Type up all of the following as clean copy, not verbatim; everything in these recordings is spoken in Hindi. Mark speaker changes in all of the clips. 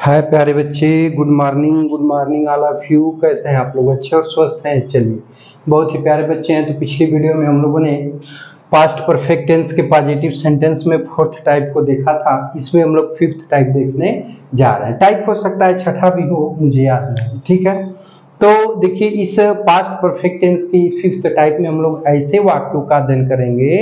Speaker 1: हाय प्यारे बच्चे, good morning all of you. कैसे हैं आप लोग? अच्छे और स्वस्थ हैं? चलिए, बहुत ही प्यारे बच्चे हैं। तो पिछली वीडियो में हम लोगों ने पास्ट परफेक्ट टेंस के पॉजिटिव सेंटेंस में फोर्थ टाइप को देखा था। इसमें हम लोग फिफ्थ टाइप देखने जा रहे हैं। टाइप हो सकता है छठा भी हो, मुझे याद नहीं, ठीक है। तो देखिए, इस पास्ट परफेक्ट टेंस की फिफ्थ टाइप में हम लोग ऐसे वाक्यों का अध्ययन करेंगे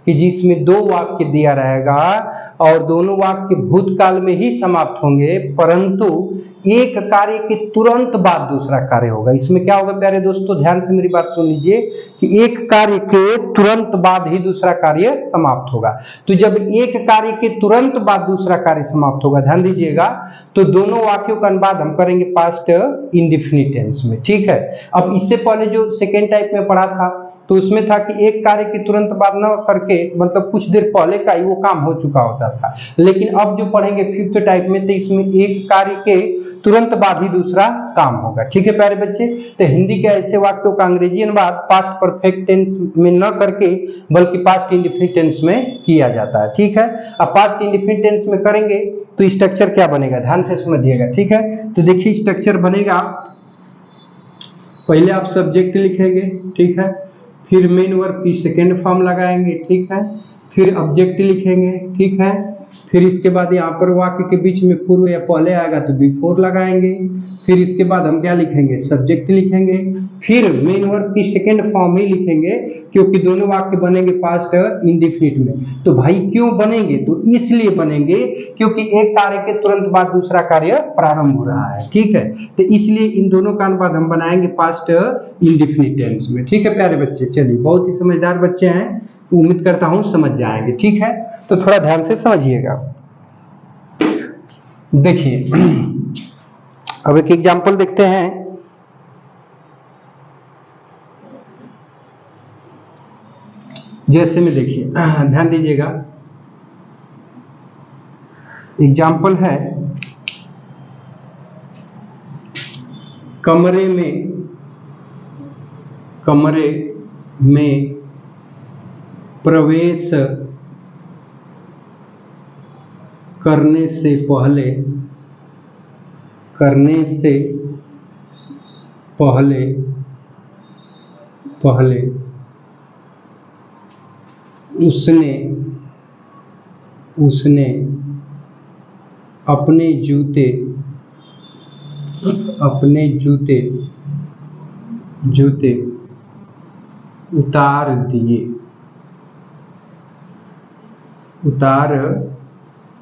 Speaker 1: कि जिसमें दो वाक्य दिया रहेगा और दोनों वाक्य भूतकाल में ही समाप्त होंगे, परंतु एक कार्य के तुरंत बाद दूसरा कार्य होगा। इसमें क्या होगा प्यारे दोस्तों, ध्यान से मेरी बात सुन लीजिए कि एक कार्य के तुरंत बाद ही दूसरा कार्य समाप्त होगा। तो जब एक कार्य के तुरंत बाद दूसरा कार्य समाप्त होगा, ध्यान दीजिएगा, तो दोनों वाक्यों का अनुवाद हम करेंगे पास्ट इंडेफिनिट टेंस में, ठीक है। अब इससे पहले जो सेकेंड टाइप में पढ़ा था तो उसमें था कि एक कार्य के तुरंत बाद न करके, मतलब कुछ देर पहले का ही वो काम हो चुका होता था। लेकिन अब जो पढ़ेंगे फिफ्थ टाइप में, तो इसमें एक कार्य के तुरंत बाद ही दूसरा काम होगा, ठीक है प्यारे बच्चे। तो हिंदी के ऐसे वाक्यों का अंग्रेजी अनुवाद पास्ट परफेक्ट टेंस में न करके बल्कि पास्ट इंडेफिनिट टेंस में किया जाता है, ठीक है। अब पास्ट इंडेफिनिट टेंस में करेंगे तो स्ट्रक्चर क्या बनेगा, ध्यान से समझिएगा, ठीक है। तो देखिए स्ट्रक्चर बनेगा, पहले आप सब्जेक्ट लिखेंगे, ठीक है, फिर मेन वर्ब की सेकेंड फॉर्म लगाएंगे, ठीक है, फिर ऑब्जेक्ट लिखेंगे, ठीक है, फिर इसके बाद यहाँ पर वाक्य के बीच में पूर्व या पहले आएगा तो बिफोर लगाएंगे, फिर इसके बाद हम क्या लिखेंगे, सब्जेक्ट लिखेंगे, फिर मेन वर्ब की सेकेंड फॉर्म ही लिखेंगे क्योंकि दोनों वाक्य बनेंगे पास्ट इंडेफिनिट में। तो भाई क्यों बनेंगे, तो इसलिए बनेंगे क्योंकि एक कार्य के तुरंत बाद दूसरा कार्य प्रारंभ हो रहा है, ठीक है। तो इसलिए इन दोनों का अनुवाद हम बनाएंगे पास्ट इंडेफिनिट टेंस में, ठीक है प्यारे बच्चे। चलिए, बहुत ही समझदार बच्चे हैं, उम्मीद करता हूं समझ जाएंगे, ठीक है। तो थोड़ा ध्यान से समझिएगा। देखिए अब एक एग्जांपल देखते हैं। जैसे में देखिए, ध्यान दीजिएगा, एग्जांपल है कमरे में प्रवेश करने से पहले उसने अपने जूते उतार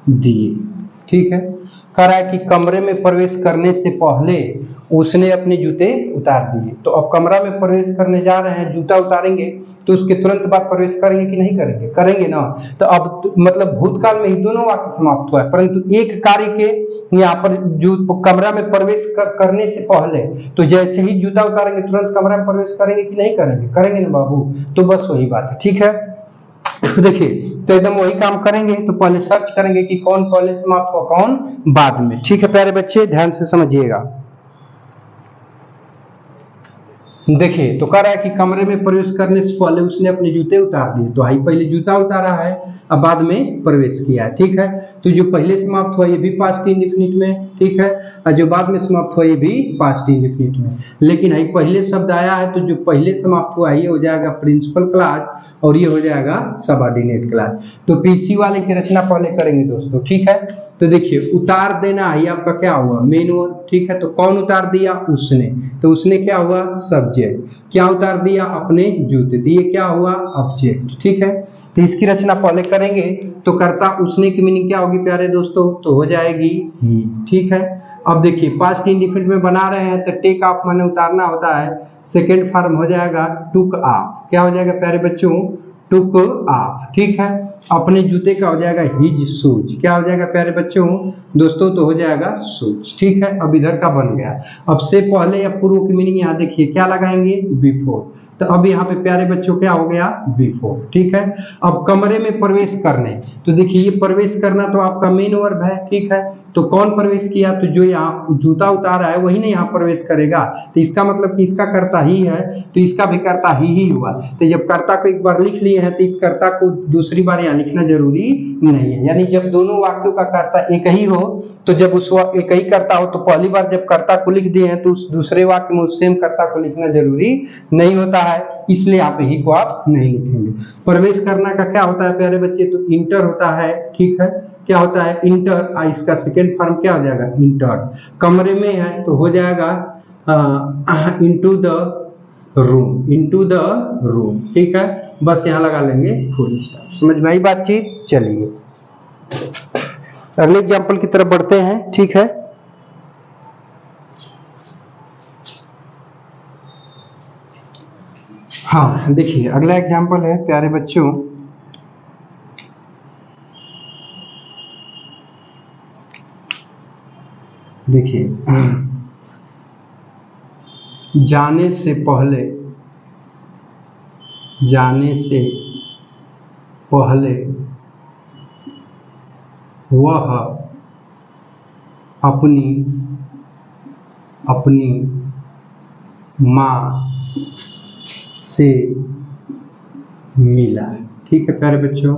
Speaker 1: दिए, ठीक है। कह रहा है कि कमरे में प्रवेश करने से पहले उसने अपने जूते उतार दिए। तो अब कमरा में प्रवेश करने जा रहे हैं, जूता उतारेंगे तो उसके तुरंत बाद प्रवेश करेंगे कि नहीं करेंगे, करेंगे ना। तो अब मतलब भूतकाल में ही दोनों वाक्य समाप्त हुआ है, परंतु एक कार्य के यहाँ पर कमरा में प्रवेश करने से पहले, तो जैसे ही जूता उतारेंगे तुरंत कमरा में प्रवेश करेंगे कि नहीं करेंगे, करेंगे ना बाबू। तो बस वही बात है, ठीक है। देखिए, तो एकदम वही काम करेंगे। तो पहले सर्च करेंगे कि कौन पहले समाप्त हुआ कौन बाद में, ठीक है प्यारे बच्चे, ध्यान से समझिएगा। देखिए, तो कह रहा है कि कमरे में प्रवेश करने से पहले उसने अपने जूते उतार दिए। तो भाई पहले जूता उतारा है, अब बाद में प्रवेश किया है, ठीक है। तो जो पहले समाप्त हुआ ये भी पास्ट इंडेफिनिट में, ठीक है, और जो बाद में समाप्त हुआ ये भी पास्ट इंडेफिनिट में। लेकिन भाई पहले शब्द आया है तो जो पहले समाप्त हुआ ये हो जाएगा प्रिंसिपल क्लॉज और ये हो जाएगा सबऑर्डिनेट क्लॉज। तो पीसी वाले की रचना पहले करेंगे दोस्तों, ठीक है। तो देखिए, उतार देना ही आपका क्या हुआ, मेन वर्ब, ठीक है। तो कौन उतार दिया, उसने। तो उसने क्या हुआ, सब्जेक्ट। क्या उतार दिया, अपने जूते दिए, क्या हुआ, ऑब्जेक्ट, ठीक है। तो इसकी रचना पहले करेंगे तो कर्ता उसने की मीनिंग क्या होगी प्यारे दोस्तों, तो हो जाएगी ही, ठीक है। अब देखिए पास्ट इंडेफिनिट में बना रहे हैं तो टेक ऑफ माने उतारना होता है, सेकेंड फॉर्म हो जाएगा टुक ऑफ। क्या हो जाएगा प्यारे बच्चों, टुक ऑफ, ठीक है। अपने जूते का हो जाएगा हिज शूज। क्या हो जाएगा प्यारे बच्चों दोस्तों, तो हो जाएगा शूज, ठीक है। अब इधर का बन गया। अब से पहले या पूर्व की मीनिंग यहाँ देखिए क्या लगाएंगे, बिफोर। तो अब यहाँ पे प्यारे बच्चों क्या हो गया, बिफोर। ठीक है, अब कमरे में प्रवेश करने, तो देखिए ये प्रवेश करना तो आपका मेन वर्ब है। ठीक है, तो कौन प्रवेश किया, तो जो यहाँ जूता उतारा है वही ना यहाँ प्रवेश करेगा, तो इसका मतलब कि इसका कर्ता ही है, तो इसका भी कर्ता ही हुआ। तो जब कर्ता को एक बार लिख लिए हैं तो इस कर्ता को दूसरी बार यहाँ लिखना जरूरी नहीं है। यानी जब दोनों वाक्यों का कर्ता एक ही हो, तो जब उस एक ही कर्ता हो तो पहली बार जब कर्ता को लिख दिए हैं तो उस दूसरे वाक्य में उस सेम कर्ता को लिखना जरूरी नहीं होता है, इसलिए यहाँ पे ही को आप नहीं लिखेंगे। प्रवेश करना का क्या होता है प्यारे बच्चे, तो इंटर होता है। ठीक है, क्या होता है, इंटर। इसका सेकेंड फॉर्म क्या हो जाएगा, इंटर। कमरे में है तो हो जाएगा into the room, into the room. ठीक है, बस यहाँ लगा लेंगे फुल स्टॉप। समझ में आई बातचीत। चलिए अगले एग्जाम्पल की तरफ बढ़ते हैं। ठीक है, हाँ देखिए अगला एग्जाम्पल है प्यारे बच्चों, देखिए जाने से पहले, जाने से पहले वह अपनी अपनी माँ से मिला। ठीक है प्यारे बच्चों,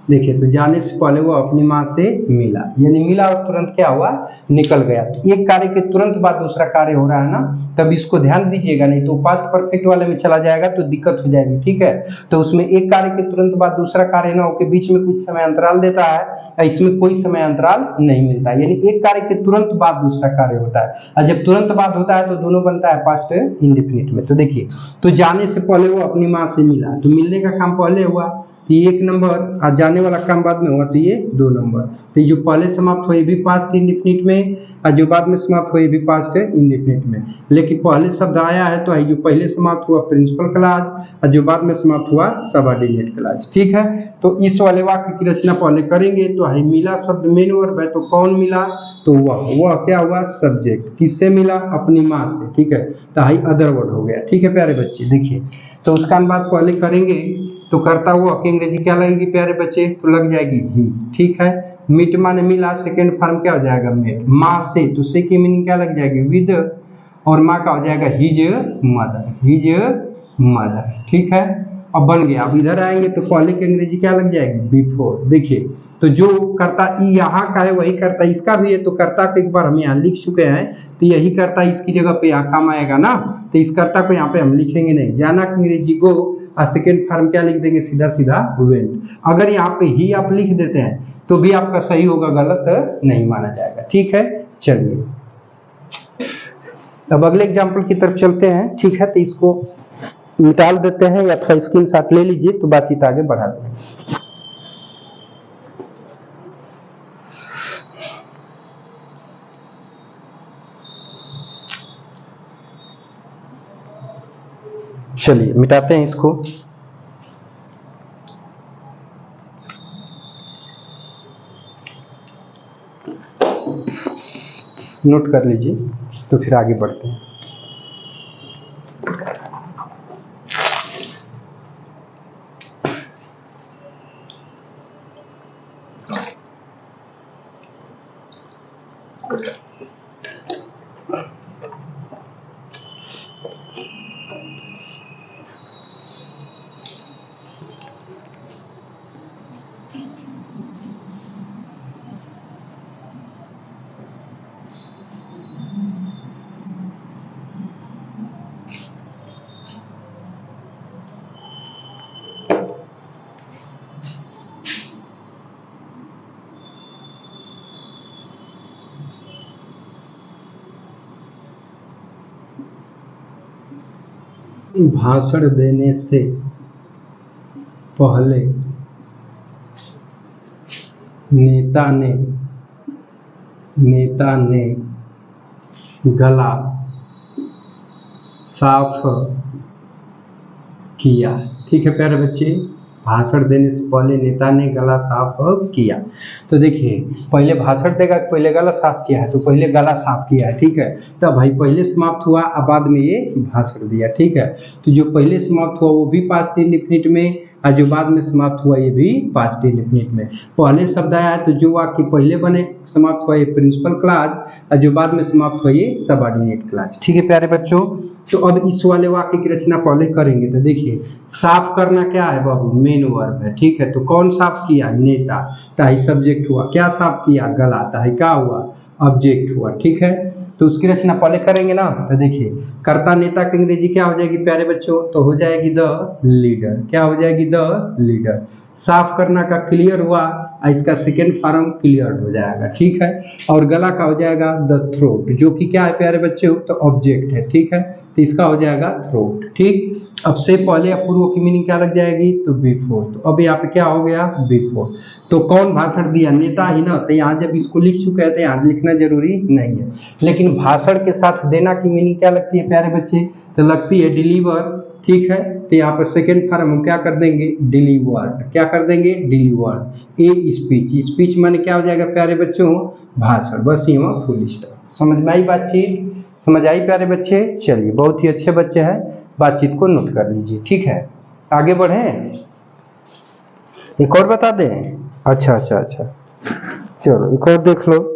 Speaker 1: देखिए तो जाने से पहले वो अपनी माँ से मिला, यानी मिला और तुरंत क्या हुआ, निकल गया। तो एक कार्य के तुरंत बाद दूसरा कार्य हो रहा है ना, तब इसको ध्यान दीजिएगा, नहीं तो पास्ट परफेक्ट वाले में चला जाएगा तो दिक्कत हो जाएगी। ठीक है, तो उसमें एक कार्य के तुरंत बाद दूसरा कार्य ना होकर बीच में कुछ समय अंतराल देता है, इसमें कोई समय अंतराल नहीं मिलता, यानी एक कार्य के तुरंत बाद दूसरा कार्य होता है, और जब तुरंत बाद होता है तो दोनों बनता है पास्ट इंडेफिनिट में। तो देखिए, तो जाने से पहले वो अपनी माँ से मिला, तो मिलने का काम पहले हुआ, ये 1 नंबर, और जाने वाला काम बाद में हुआ तो ये 2 नंबर। तो जो पहले समाप्त हो ये भी पास्ट इंडेफिनिट में, और जो बाद में समाप्त हो ये भी पास्ट इंडेफिनिट में। लेकिन पहले शब्द आया है तो जो पहले समाप्त हुआ प्रिंसिपल क्लॉज, और जो बाद में समाप्त हुआ सबऑर्डिनेट क्लॉज। ठीक है, तो इस वाले वाक्य की रचना पहले करेंगे। तो है मिला शब्द मेन वर्ब है, तो कौन मिला, तो वह क्या हुआ, सब्जेक्ट। किससे मिला, अपनी माँ से। ठीक है, तो हाई अदर वर्ड हो गया। ठीक है प्यारे बच्चे, देखिए तो उसका अनुवाद पहले करेंगे तो करता हुआ की अंग्रेजी क्या लगेगी प्यारे बच्चे, तो लग जाएगी ही। ठीक है, मीट माने मिला, सेकेंड फॉर्म क्या हो जाएगा, मेट। माँ से, तो से की मीनिंग क्या लग जाएगी, विद, और माँ का हो जाएगा हिज मदर, हिज मदर। ठीक है, अब बन गया। अब इधर आएंगे तो पहले की अंग्रेजी क्या लग जाएगी, बिफोर। देखिए तो जो कर्ता यहाँ का है वही कर्ता इसका भी है, तो कर्ता को एक बार हम यहाँ लिख चुके हैं, तो यही कर्ता इसकी जगह पे यहाँ काम आएगा ना, तो इस कर्ता को यहाँ पे हम लिखेंगे नहीं। जाना की अंग्रेजी गो, और सेकेंड फॉर्म क्या लिख देंगे, सीधा सीधा वेंट। अगर यहाँ पे ही आप लिख देते हैं तो भी आपका सही होगा, गलत नहीं माना जाएगा। ठीक है, चलिए अब अगले एग्जाम्पल की तरफ चलते हैं। ठीक है, तो इसको निकाल देते हैं या थोड़ा स्क्रीनशॉट ले लीजिए तो बातचीत आगे बढ़ा देंगे। चलिए मिटाते हैं इसको। नोट कर लीजिए तो फिर आगे बढ़ते हैं। भाषण देने से पहले नेता ने गला साफ किया। ठीक है प्यारे बच्चे, भाषण देने से पहले नेता ने गला साफ किया। तो देखिए पहले भाषण देगा, पहले गला साफ किया है तो पहले गला साफ किया है, ठीक है। तब भाई पहले समाप्त हुआ, अब बाद में ये भाषण दिया, ठीक है। तो जो पहले समाप्त हुआ वो भी पास्ट इंडेफिनिट में, और जो बाद में समाप्त हुआ ये भी पास्ट इंडेफिनिट में। पहले शब्द आया तो जो वाक्य पहले बने समाप्त हुआ ये प्रिंसिपल क्लॉज, और जो बाद में समाप्त हुआ ये सबऑर्डिनेट क्लॉज, ठीक है प्यारे बच्चों। तो अब इस वाले वाक्य की रचना पहले करेंगे। तो देखिए साफ करना क्या है बाबू, मेन वर्ब है, ठीक है। तो कौन साफ किया, नेता, ताई सब्जेक्ट हुआ। क्या साफ किया, गला, ताई क्या हुआ, ऑब्जेक्ट हुआ, ठीक है। तो उसकी रचना पहले करेंगे ना। तो देखिए कर्ता नेता की अंग्रेजी क्या हो जाएगी प्यारे बच्चों, तो हो जाएगी द लीडर। क्या हो जाएगी, द लीडर। साफ करना का क्लियर हुआ, इसका सेकेंड फॉर्म क्लियर हो जाएगा, ठीक है। और गला का हो जाएगा द थ्रोट, जो कि क्या है प्यारे बच्चों, तो ऑब्जेक्ट है, ठीक है। तो इसका हो जाएगा थ्रोट, ठीक। अब से पहले या पूर्व की मीनिंग क्या लग जाएगी, तो बिफोर। तो अब यहाँ पे क्या हो गया, बिफोर। तो कौन भाषण दिया, नेता ही ना। तो यहाँ जब इसको लिख चुके हैं तो यहाँ लिखना जरूरी नहीं है, लेकिन भाषण के साथ देना की मीनिंग क्या लगती है प्यारे बच्चे, तो लगती है डिलीवर, ठीक है। तो यहाँ पर सेकेंड फॉर्म हम क्या कर देंगे, डिलीवर्ड। क्या कर देंगे, डिलीवर्ड। ए स्पीच, स्पीच माने क्या हो जाएगा प्यारे बच्चों, भाषण। बस ये फुल स्टॉप। समझ में आई बातचीत, समझ आई प्यारे बच्चे। चलिए बहुत ही अच्छे बच्चे हैं, बातचीत को नोट कर लीजिए, ठीक है। आगे बढ़े, एक और बता दें। अच्छा, चलो एक और देख लो।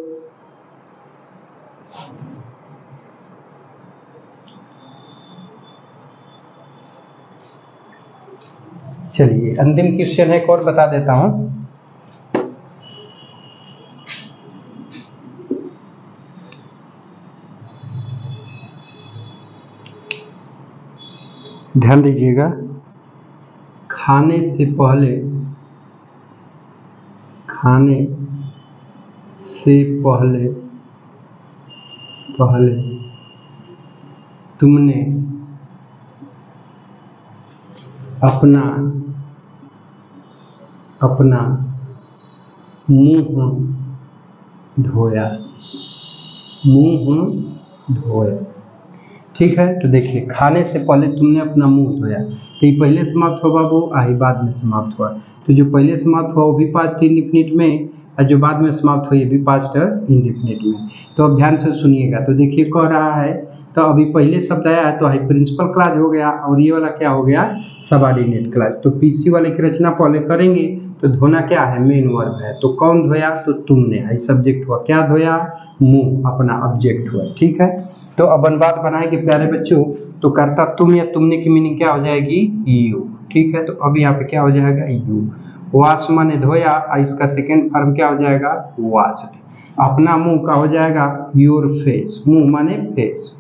Speaker 1: चलिए अंतिम क्वेश्चन है, एक और बता देता हूं। ध्यान दीजिएगा, खाने से पहले तुमने अपना मुंह धोया, ठीक है। तो देखिए खाने से पहले तुमने अपना मुंह धोया, तो ये पहले समाप्त हुआ बाबू, आई बाद में समाप्त हुआ। तो जो पहले समाप्त हुआ वो भी पास्ट इंडेफिनिट में, और जो बाद में समाप्त हुआ ये भी पास्ट इंडेफिनिट में। तो अब ध्यान से सुनिएगा। तो देखिए कह रहा है, तो अभी पहले शब्द आया है तो हाई प्रिंसिपल क्लॉज हो गया, और ये वाला क्या हो गया, सबऑर्डिनेट क्लॉज। तो पीसी वाले की रचना पहले करेंगे। तो धोना क्या है, मेन वर्ब है। तो कौन धोया, तो तुमने, हाई सब्जेक्ट हुआ। क्या धोया, मुंह, अपना ऑब्जेक्ट हुआ, ठीक है। तो अब अनुवाद बनाएंगे प्यारे बच्चों। तो कर्ता तुम या तुमने की मीनिंग क्या हो जाएगी, यू, ठीक है। तो अब यहाँ पे क्या हो जाएगा, यू। वॉश माने धोया, और इसका सेकेंड फॉर्म क्या हो जाएगा, वॉश्ड। अपना मुंह का हो जाएगा योर फेस, मुंह माने फेस,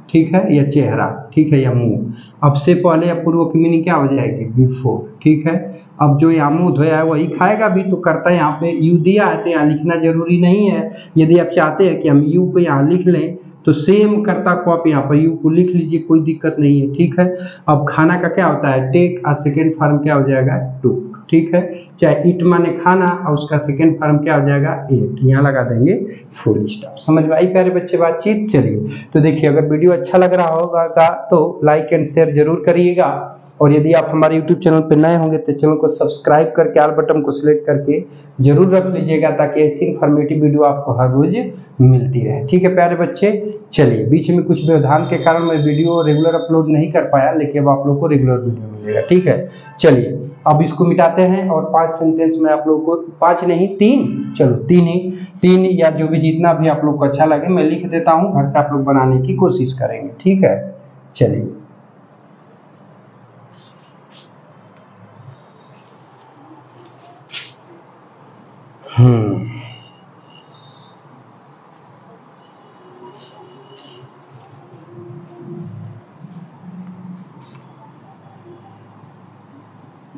Speaker 1: ठीक है, या चेहरा, ठीक है, या मुंह। अब से पहले या पूर्व की मीनिंग क्या हो जाएगी, बिफोर, ठीक है। अब जो यहाँ मुंह धोया है वही खाएगा भी, तो करता यहाँ पे यू दिया है तो यहाँ लिखना जरूरी नहीं है। यदि आप चाहते हैं कि हम यू को यहाँ लिख लें तो सेम कर्ता को आप यहाँ पर यू को लिख लीजिए, कोई दिक्कत नहीं है, ठीक है। अब खाना का क्या होता है, टेक, और सेकेंड फॉर्म क्या हो जाएगा, टुक, ठीक है। चाहे इट माने खाना, और उसका सेकेंड फॉर्म क्या हो जाएगा, एट। यहाँ लगा देंगे फुल स्टॉप। समझ में आई प्यारे बच्चे बातचीत। चलिए तो देखिए अगर वीडियो अच्छा लग रहा होगा तो लाइक एंड शेयर जरूर करिएगा, और यदि आप हमारे YouTube चैनल पर नए होंगे तो चैनल को सब्सक्राइब करके आल बटन को सिलेक्ट करके जरूर रख लीजिएगा, ताकि ऐसी इन्फॉर्मेटिव वीडियो आपको हर रोज मिलती रहे, ठीक है प्यारे बच्चे। चलिए बीच में कुछ व्यवधान के कारण मैं वीडियो रेगुलर अपलोड नहीं कर पाया, लेकिन अब आप लोग को रेगुलर वीडियो मिलेगा, ठीक है। चलिए अब इसको मिटाते हैं, और 5 सेंटेंस में आप लोग को, 5 नहीं 3, चलो 3 या जो भी जितना भी आप लोग को अच्छा लगे मैं लिख देता हूँ, घर से आप लोग बनाने की कोशिश करेंगे, ठीक है। चलिए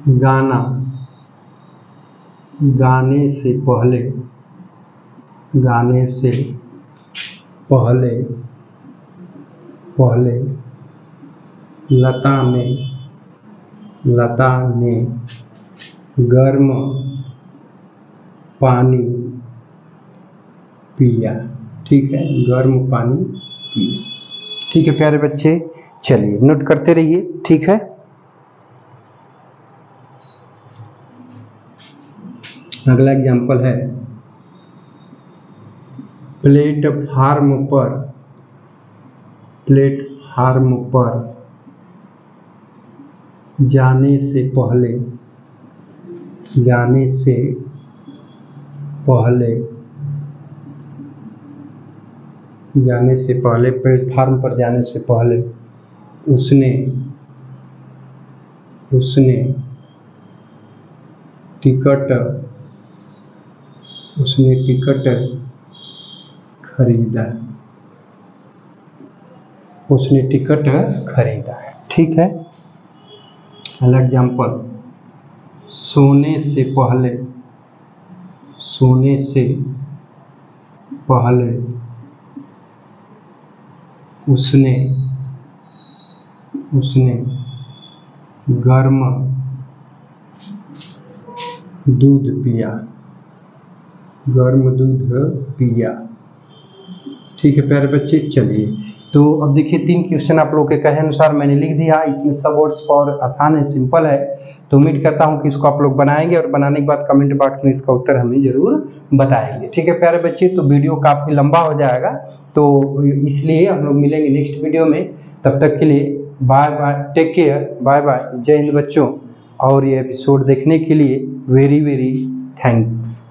Speaker 1: गाना, गाने से पहले लता ने गर्म पानी पिया, ठीक है, गर्म पानी पिया, ठीक है प्यारे बच्चे। चलिए नोट करते रहिए, ठीक है। अगला एग्जाम्पल है, प्लेटफार्म पर जाने से पहले प्लेटफार्म पर जाने से पहले उसने टिकट खरीदा। ठीक है। एग्जाम्पल, सोने से पहले उसने गर्म दूध पिया। ठीक है प्यारे बच्चे, चलिए तो अब देखिए 3 क्वेश्चन आप लोग के कहे अनुसार मैंने लिख दिया। इसमें सब वर्ड्स और आसान है, सिंपल है, तो उम्मीद करता हूं कि इसको आप लोग बनाएंगे और बनाने के बाद कमेंट बॉक्स में इसका उत्तर हमें जरूर बताएंगे। ठीक है प्यारे बच्चे, तो वीडियो काफ़ी लंबा हो जाएगा, तो इसलिए हम लोग मिलेंगे नेक्स्ट वीडियो में। तब तक के लिए bye bye, take care, bye bye, जय हिंद बच्चों। और ये एपिसोड देखने के लिए वेरी वेरी थैंक्स।